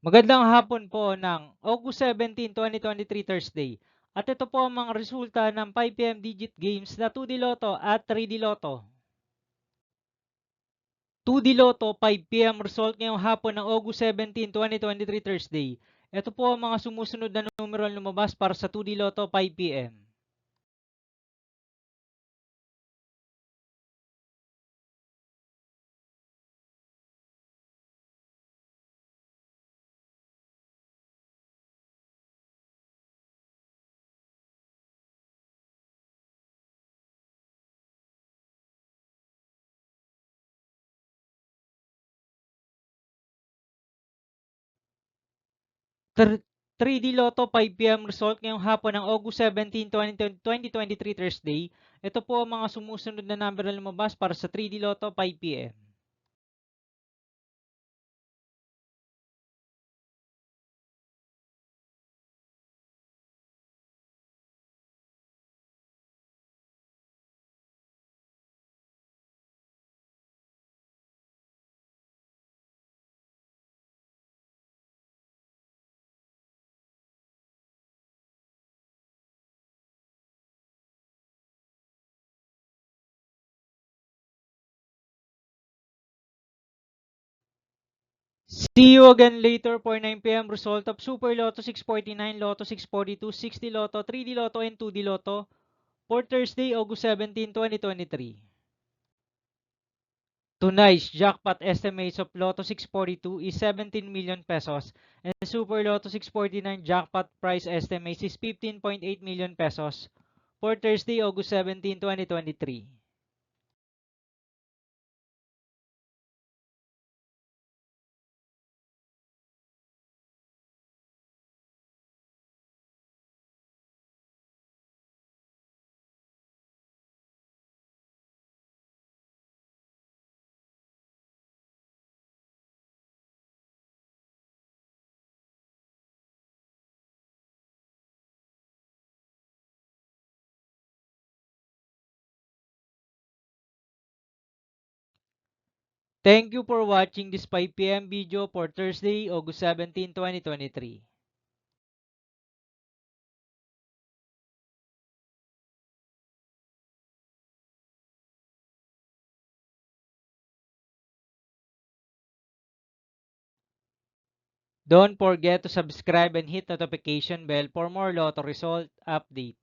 Magandang hapon po ng August 17, 2023 Thursday. At ito po ang mga resulta ng 5 PM digit games na 2D Lotto at 3D Lotto. 2D Lotto 5 PM result ngayong hapon ng August 17, 2023 Thursday. Ito po ang mga sumusunod na numero ang lumabas para sa 2D Lotto 5 PM. 3D Lotto 5 PM result ngayong hapon ng August 17, 2023 Thursday. Ito po ang mga sumusunod na number na lumabas para sa 3D Lotto 5 PM. See you again later for 9 PM result of Super Lotto 649, Lotto 642, 60 Lotto, 3D Lotto, and 2D Lotto for Thursday, August 17, 2023. Tonight's jackpot estimates of Lotto 642 is 17 million pesos and Super Lotto 649 jackpot price estimates is 15.8 million pesos for Thursday, August 17, 2023. Thank you for watching this 5 PM video for Thursday, August 17, 2023. Don't forget to subscribe and hit notification bell for more Lotto result update.